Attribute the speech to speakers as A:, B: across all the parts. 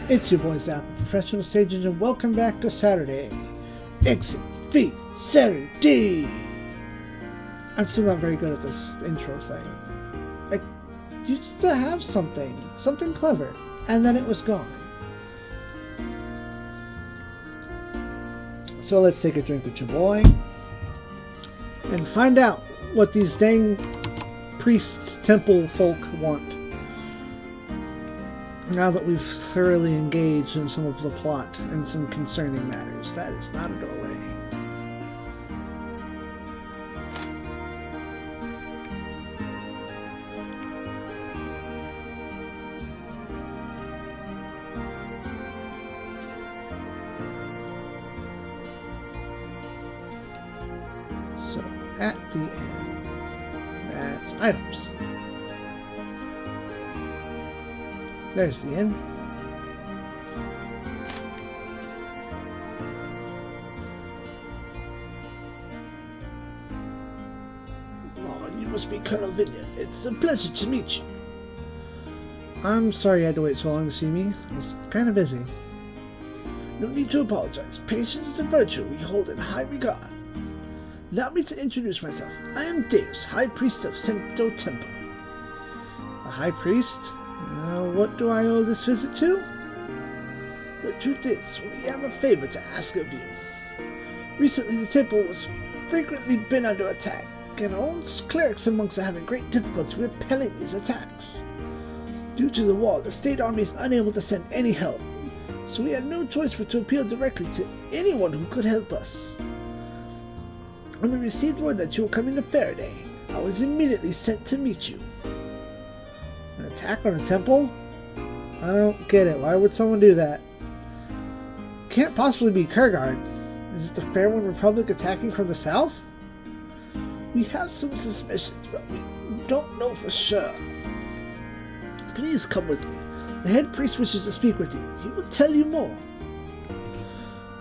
A: It's your boy Zappa, Professional Stage Engine, and welcome back to Saturday. Exit Fate Saturday! I'm still not very good at this intro thing. I used to have something clever, and then it was gone. So let's take a drink with your boy, and find out what these dang priests, temple folk want. Now that we've thoroughly engaged in some of the plot and some concerning matters, that is not a doorway. So, at the end, that's items. There's the inn. Oh, you must be Colonel Vineyard. It's a pleasure to meet you. I'm sorry you had to wait so long to see me. I was kind of busy. No need to apologize. Patience is a virtue we hold in high regard. Allow me to introduce myself. I am Deus, High Priest of Sancto Tempo. A High Priest? What do I owe this visit to? The truth is, we have a favor to ask of you. Recently, the temple has frequently been under attack, and our own clerics and monks are having great difficulty repelling these attacks. Due to the war, the state army is unable to send any help, so we had no choice but to appeal directly to anyone who could help us. When we received word that you were coming to Faraday, I was immediately sent to meet you. An attack on a temple? I don't get it. Why would someone do that? Can't possibly be Kurgard. Is it the Fairwind Republic attacking from the south? We have some suspicions, but we don't know for sure. Please come with me. The head priest wishes to speak with you. He will tell you more.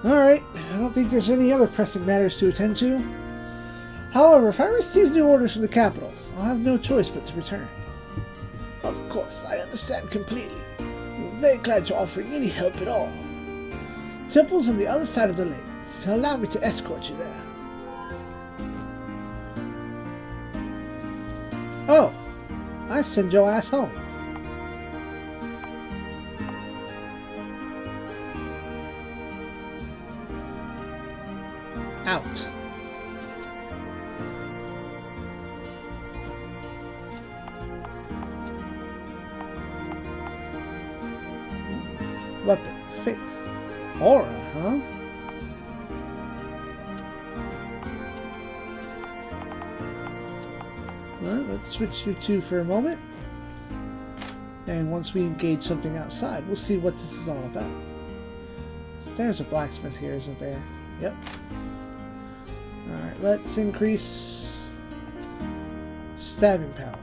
A: Alright, I don't think there's any other pressing matters to attend to. However, if I receive new orders from the capital, I'll have no choice but to return. Of course, I understand completely. We're very glad you're offering any help at all. Temple's on the other side of the lake. Allow me to escort you there. Oh, I send your ass home. Out. Weapon, faith, aura, huh? Well, let's switch you two for a moment. And once we engage something outside, we'll see what this is all about. There's a blacksmith here, isn't there? Yep. Alright, let's increase stabbing power.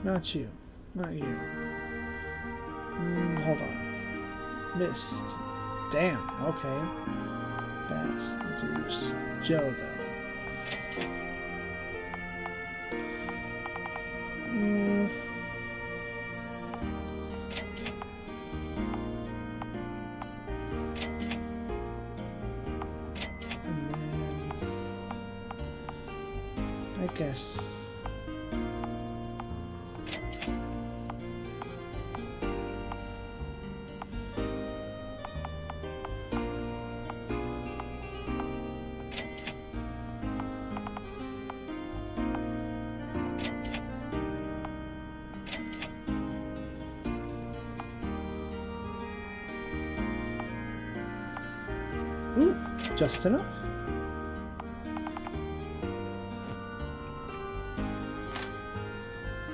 A: Not you. Not you. Hold on. Missed. Damn, okay. Best reduce Joe, though. And then I guess ooh, just enough.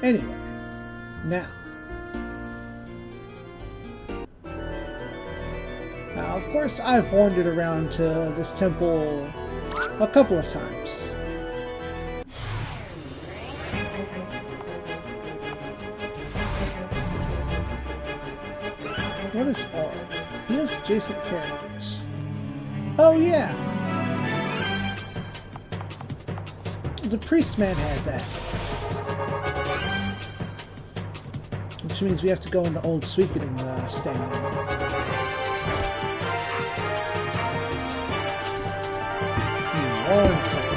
A: Anyway, now, of course, I've wandered around to this temple a couple of times. What is R? He has adjacent characters. Oh yeah! The priest man had that. which means we have to go into old Suikoden stand now. One second.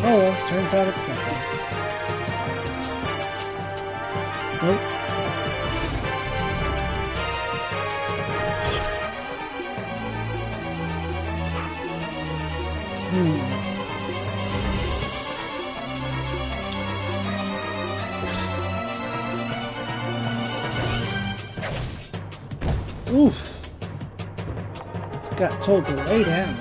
A: Oh well, turns out it's nothing. Nope. Oof. Got told to lay down.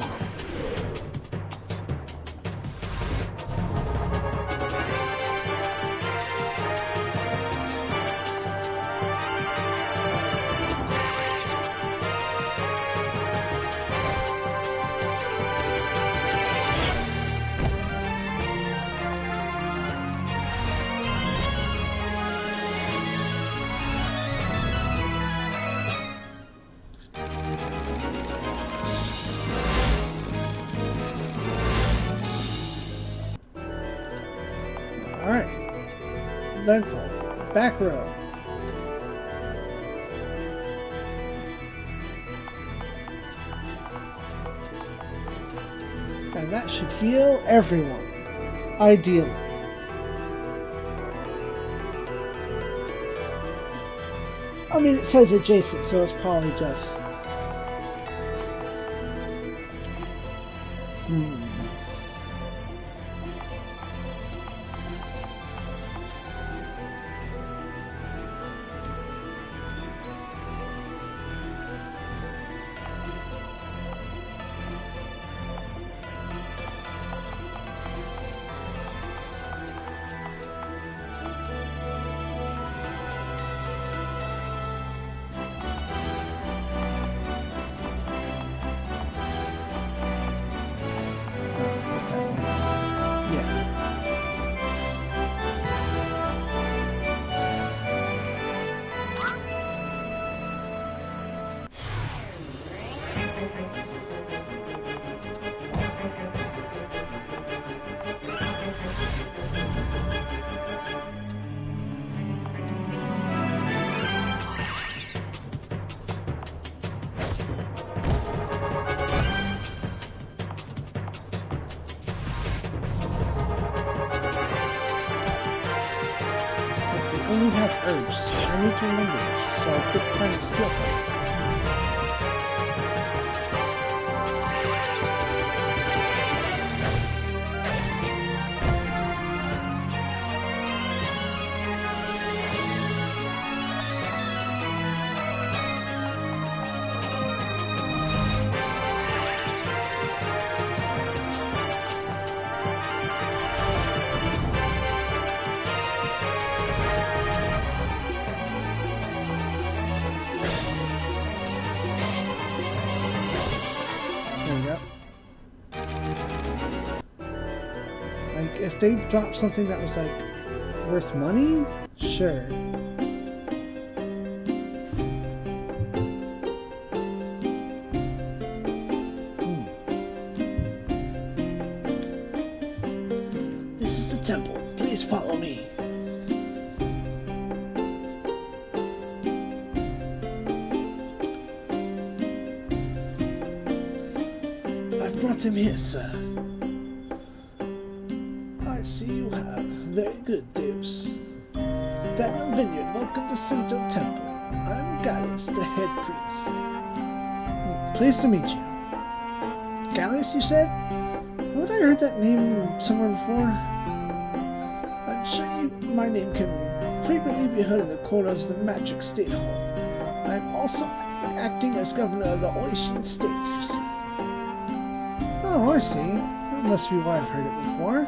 A: Then called back row. And that should heal everyone, ideally. I mean, it says adjacent, so it's probably just... only have herbs. I need to remember this, so I'll quit trying to steal them. If they dropped something that was like worth money, sure. This is the temple. Please follow me. I've brought him here, sir. I see you have very good deus. Daniel Vineyard, welcome to Sento Temple. I'm Gallus, the head priest. Pleased to meet you. Gallus, you said? Haven't I heard that name somewhere before? I'm sure my name can frequently be heard in the corridors of the Magic State Hall. I'm also acting as governor of the Ocean State, you see. Oh, I see. That must be why I've heard it before.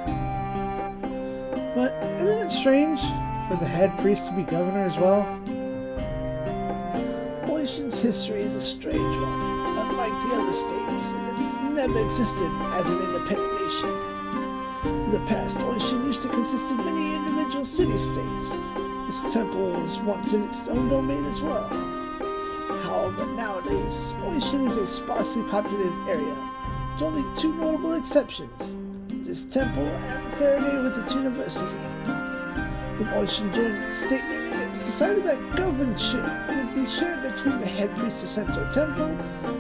A: But isn't it strange for the head priest to be governor as well? Ocean's history is a strange one. Unlike the other states, it has never existed as an independent nation. In the past, Oishin used to consist of many individual city-states. This temple was once in its own domain as well. However, nowadays, Oishin is a sparsely populated area, with only two notable exceptions: this temple and Faraday with its university. When Oishin joined the state union, it was decided that governorship would be shared between the head priest of Centaur Temple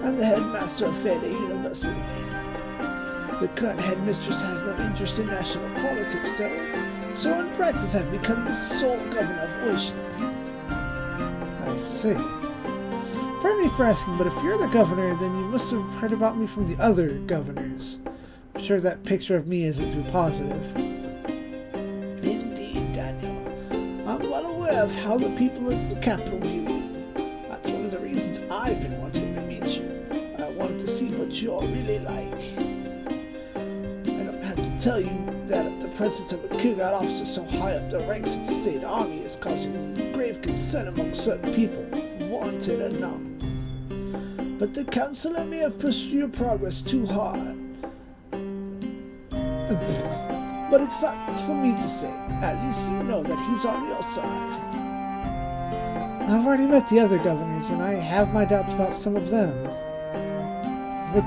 A: and the headmaster of Faraday University. The current headmistress has no interest in national politics, though, so in practice I've become the sole governor of Oishin. I see. Pardon me for asking, but if you're the governor, then you must have heard about me from the other governors. I'm sure that picture of me isn't too positive.
B: Indeed, Daniel. I'm well aware of how the people at the capital view you. That's one of the reasons I've been wanting to meet you. I wanted to see what you're really like. I don't have to tell you that the presence of a Kugat officer so high up the ranks of the state army is causing grave concern among certain people, wanted or not. But the councilor may have pushed your progress too hard. But it's not for me to say. At least you know that he's on your side.
A: I've already met the other governors, and I have my doubts about some of them. What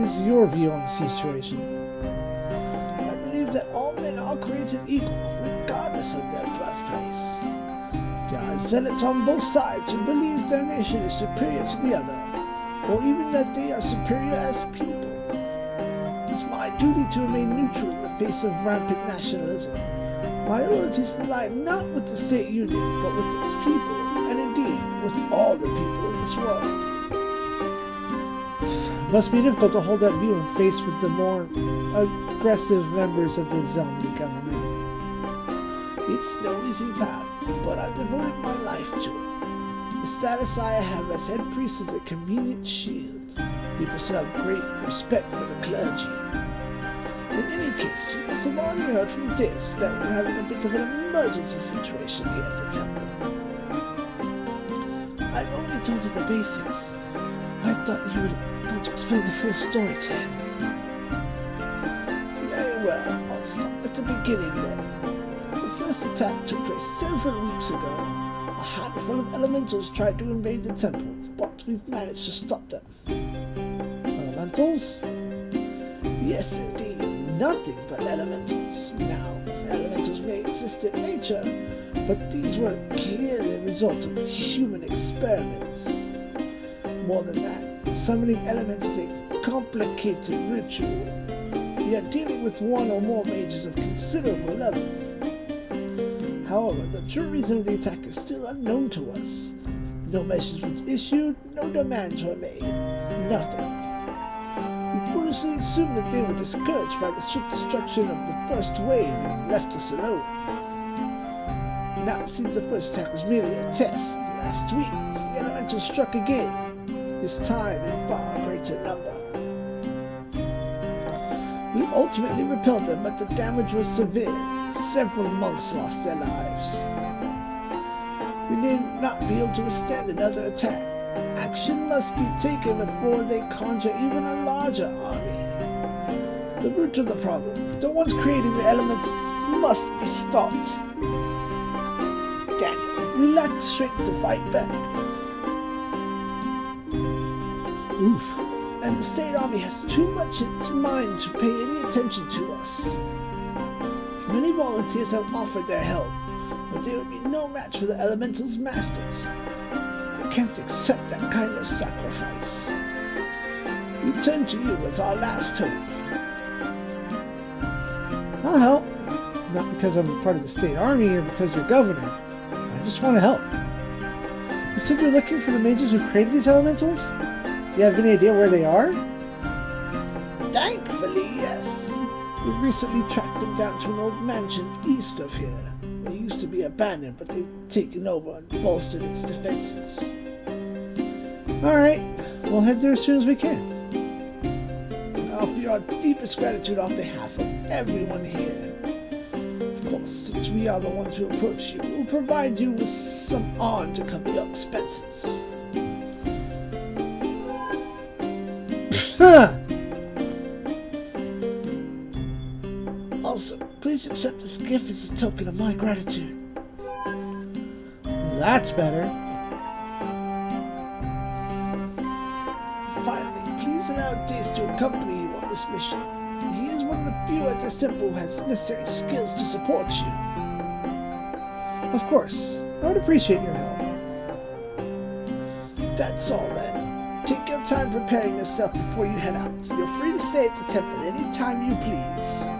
A: is your view on the situation?
B: I believe that all men are created equal, regardless of their birthplace. There are zealots on both sides who believe their nation is superior to the other, or even that they are superior as people. It's my duty to remain neutral in the face of rampant nationalism. My loyalties lie not with the state union, but with its people, and indeed with all the people in this world.
A: It must be difficult to hold that view when faced with the more aggressive members of the zombie government.
B: It's no easy path, but I've devoted my life to it. The status I have as head priest is a convenient shield. People still have great respect for the clergy. In any case, you must have already heard from Divs that we're having a bit of an emergency situation here at the temple. I've only told you the basics. I thought you would want to explain the full story to him. Very well, I'll start at the beginning then. The first attack took place several weeks ago. A handful of elementals tried to invade the temple, but we've managed to stop them.
A: Elementals?
B: Yes, indeed. Nothing but elementals. Now, elementals may exist in nature, but these were clearly the result of human experiments. More than that, summoning elements is a complicated ritual. We are dealing with one or more mages of considerable level. However, the true reason of the attack is still unknown to us. No message was issued, no demands were made, nothing. We foolishly assumed that they were discouraged by the swift destruction of the first wave and left us alone. Now it seems the first attack was merely a test. Last week, the elementals struck again, this time in far greater number. We ultimately repelled them, but the damage was severe. Several monks lost their lives. We may not be able to withstand another attack. Action must be taken before they conjure even a larger army. The root of the problem, the ones creating the elementals, must be stopped. Daniel, we lack the strength to fight back.
A: Oof.
B: And the state army has too much in its mind to pay any attention to us. Many volunteers have offered their help, but they would be no match for the elementals' masters. I can't accept that kind of sacrifice. We turn to you as our last hope.
A: I'll help. Not because I'm part of the state army or because you're governor. I just want to help. You said you're looking for the mages who created these elementals? You have any idea where they are?
B: Thankfully, yes. We've recently tracked them down to an old mansion east of here. It used to be abandoned, but they've taken over and bolstered its defenses.
A: Alright, we'll head there as soon as we can.
B: I offer you our deepest gratitude on behalf of everyone here. Of course, since we are the ones who approach you, we'll provide you with some arm to cover your expenses. Also, please accept this gift as a token of my gratitude.
A: That's better.
B: Finally, please allow Diz to accompany you on this mission. He is one of the few at this temple who has necessary skills to support you.
A: Of course. I would appreciate your help.
B: That's all then. Take your time preparing yourself before you head out. You're free to stay at the temple any time you please.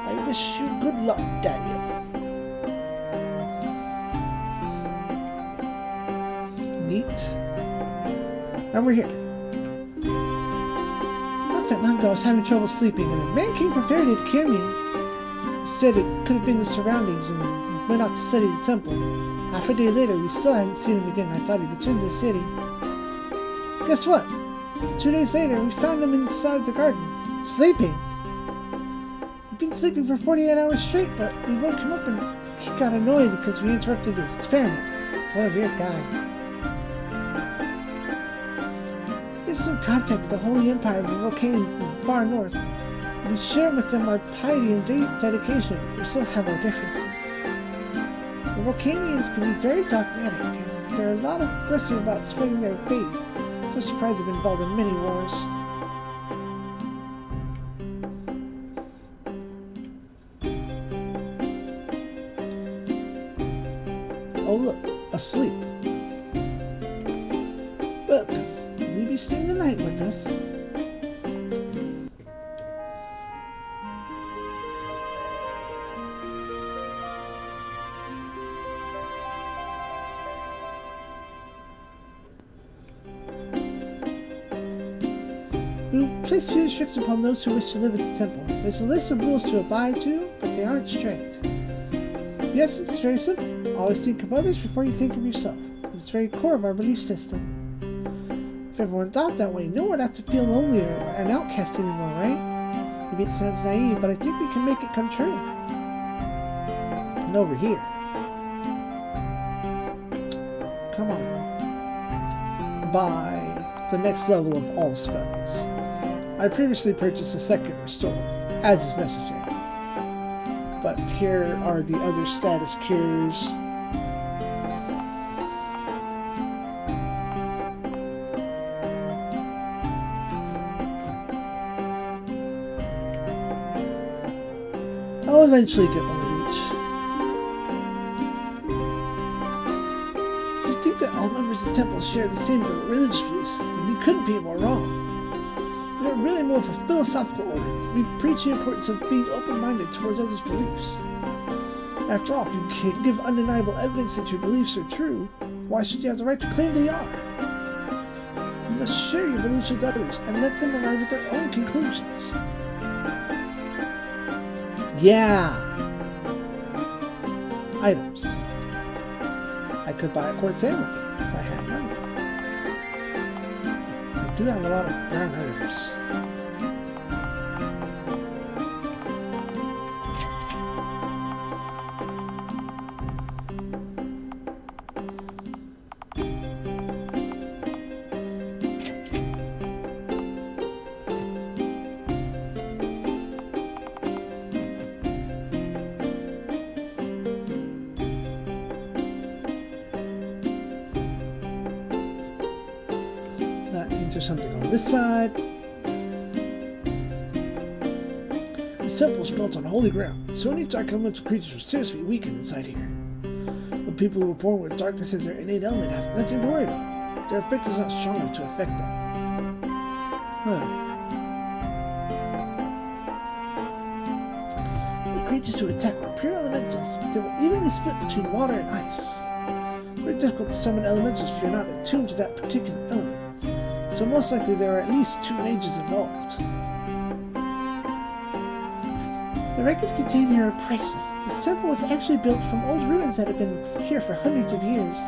B: I wish you good luck, Daniel.
A: Neat. And we're here. Not that long ago I was having trouble sleeping, and a man came from Faraday to cure me. He said it could have been the surroundings, and went out to study the temple. Half a day later, we still hadn't seen him again. I thought he'd returned to the city. Guess what? 2 days later, we found him inside the garden, sleeping. He'd been sleeping for 48 hours straight, but we woke him up and he got annoyed because we interrupted his experiment. What a weird guy. We have some contact with the Holy Empire of the Volcano in the far north. We share with them our piety and dedication. We still have our differences. The Volcanians can be very dogmatic, and they're a lot of aggressive about spreading their faith. So surprised they've been involved in many wars. Oh look, asleep.
B: Welcome. Will you be staying the night with us?
A: We place few restrictions upon those who wish to live at the temple. There's a list of rules to abide to, but they aren't strict. The essence is very simple. Always think of others before you think of yourself. It's the very core of our belief system. If everyone thought that way, no one would have to feel lonely or an outcast anymore, right? Maybe it sounds naive, but I think we can make it come true. And over here. Come on. Buy the next level of all spells. I previously purchased a second restore, as is necessary. But here are the other status cures. I'll eventually get one of each.
B: You think that all members of the temple share the same religious beliefs, and you couldn't be more wrong. We are really more of a philosophical order. We preach the importance of being open-minded towards others' beliefs. After all, if you can't give undeniable evidence that your beliefs are true, why should you have the right to claim they are? You must share your beliefs with others and let them arrive at their own conclusions.
A: Yeah! Items. I could buy a quartz hammer if I had money. I do have a lot of brown herbs. There's something on this side.
B: This temple is built on holy ground, so any dark elemental creatures will seriously be weakened inside here. But people who were born with darkness as their innate element have nothing to worry about. Their effect is not strong enough to affect them. The creatures who attack were pure elementals. They were evenly split between water and ice. It's very difficult to summon elementals if you're not attuned to that particular element. So most likely there are at least 2 mages involved.
A: The records contained here are priceless. This temple was actually built from old ruins that have been here for hundreds of years.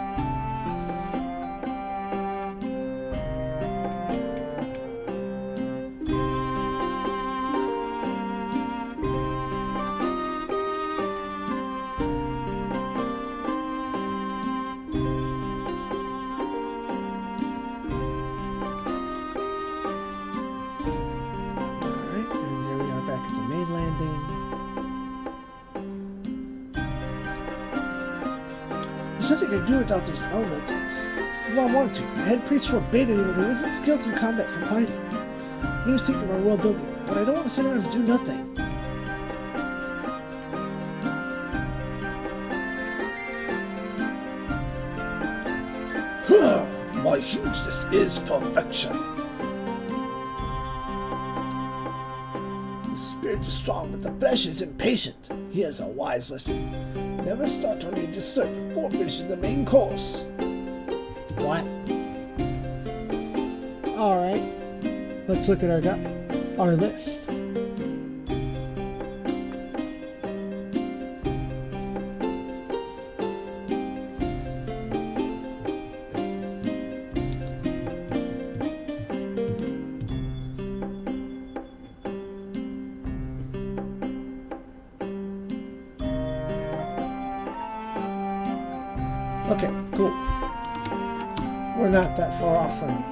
B: There's nothing I can do without those elementals. If I wanted to, the head priest forbade anyone who isn't skilled in combat from fighting. I'm a secret of our world building, but I don't want to sit around and do nothing.
A: My hugeness is perfection.
B: The spirit is strong, but the flesh is impatient. Here's a wise lesson. Never start on your dessert before finishing the main course.
A: What? Alright. Let's look at our guide. Our list. Okay, cool. We're not that far off from you.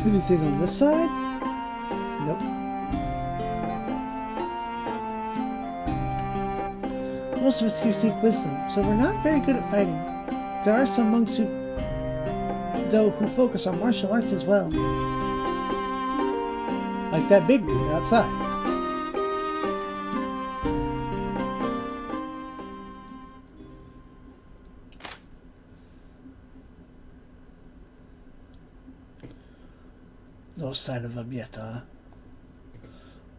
A: Anything on this side? Nope. Most of us here seek wisdom, so we're not very good at fighting. There are some monks who focus on martial arts as well. Like that big dude outside.
B: No sign of him yet, huh?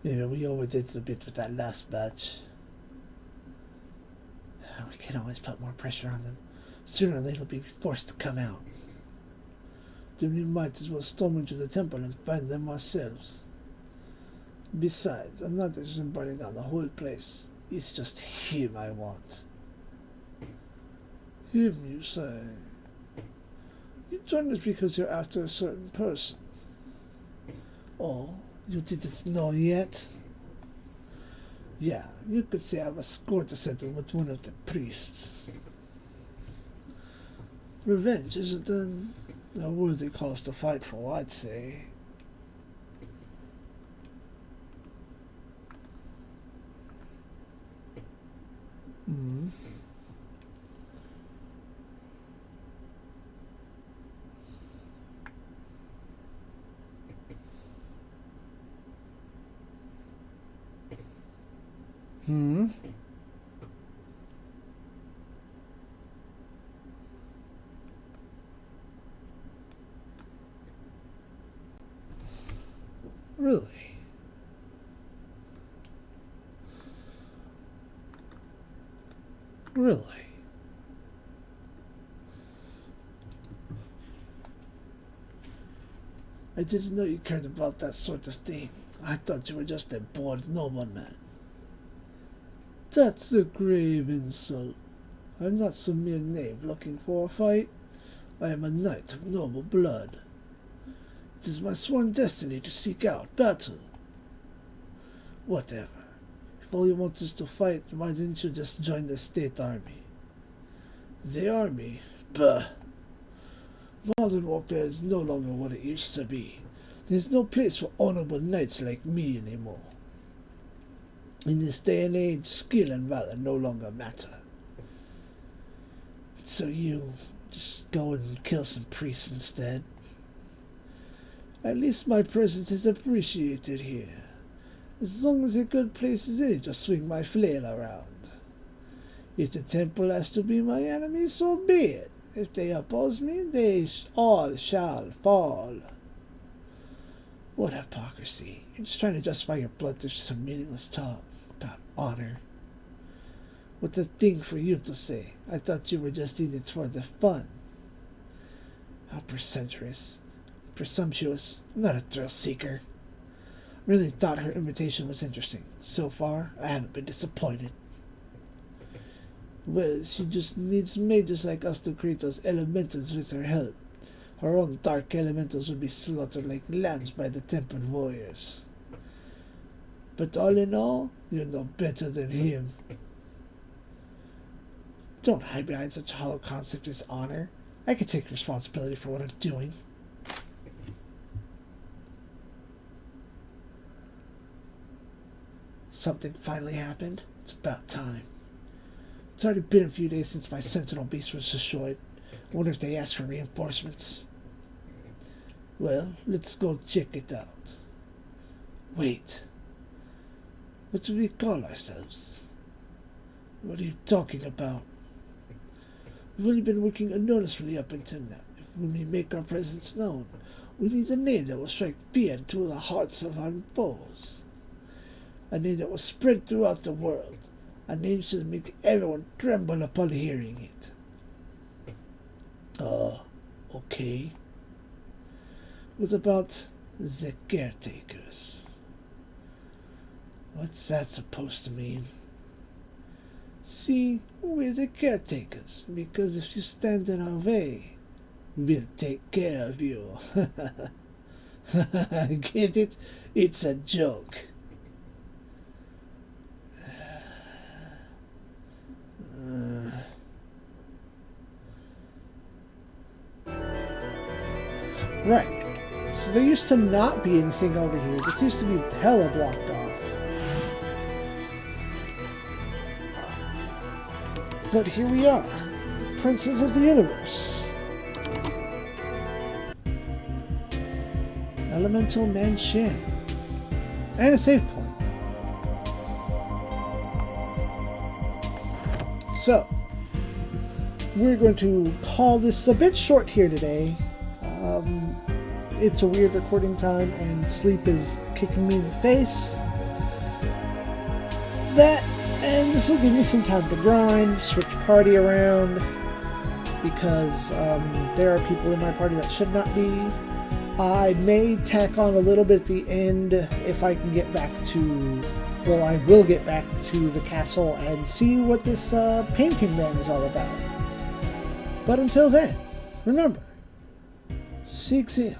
B: Maybe we overdid it a bit with that last batch. We can always put more pressure on them. Sooner or later they'll be forced to come out. Then we might as well storm into the temple and find them ourselves. Besides, I'm not interested in burning down the whole place. It's just him I want. Him, you say? You joined us because you're after a certain person. Oh, you didn't know yet? Yeah, you could say I have a score to settle with one of the priests. Revenge isn't a worthy cause to fight for, I'd say.
A: Hmm. Hmm. Really? Really?
B: I didn't know you cared about that sort of thing. I thought you were just a bored nobleman. That's a grave insult. I'm not some mere knave looking for a fight. I am a knight of noble blood. It is my sworn destiny to seek out battle. Whatever. If all you want is to fight, why didn't you just join the state army? The army? Bah! Modern warfare is no longer what it used to be. There's no place for honorable knights like me anymore. In this day and age, skill and valor no longer matter. So you just go and kill some priests instead. At least my presence is appreciated here. As long as a good place is in to swing my flail around. If the temple has to be my enemy, so be it. If they oppose me, they all shall fall. What hypocrisy. You're just trying to justify your blood through some meaningless talk about honor. What's a thing for you to say? I thought you were just in it for the fun. How presumptuous. I'm not a thrill seeker. Really thought her invitation was interesting. So far, I haven't been disappointed. Well, she just needs mages like us to create those elementals with her help. Her own dark elementals would be slaughtered like lambs by the temple warriors. But all in all, you're no better than him. Don't hide behind such a hollow concept as honor.
A: I can take responsibility for what I'm doing. Something finally happened. It's about time. It's already been a few days since my sentinel beast was destroyed. I wonder if they asked for reinforcements. Well, let's go check it out. Wait. What do we call ourselves? What are you talking about? We've only been working anonymously up until now. If we make our presence known, we need a name that will strike fear into the hearts of our foes. A name that will spread throughout the world. A name should make everyone tremble upon hearing it. Okay. What about the caretakers? What's that supposed to mean? See, we're the caretakers, because if you stand in our way, we'll take care of you. Get it? It's a joke. Right. So there used to not be anything over here. This used to be hella blocked off. But here we are. Princes of the Universe. Elemental Mansion. And a save point. So, we're going to call this a bit short here today. It's a weird recording time and sleep is kicking me in the face. And this will give me some time to grind, switch party around, because there are people in my party that should not be. I may tack on a little bit at the end if I can get back to, well, I will get back to the castle and see what this painting man is all about. But until then, remember, ZEON.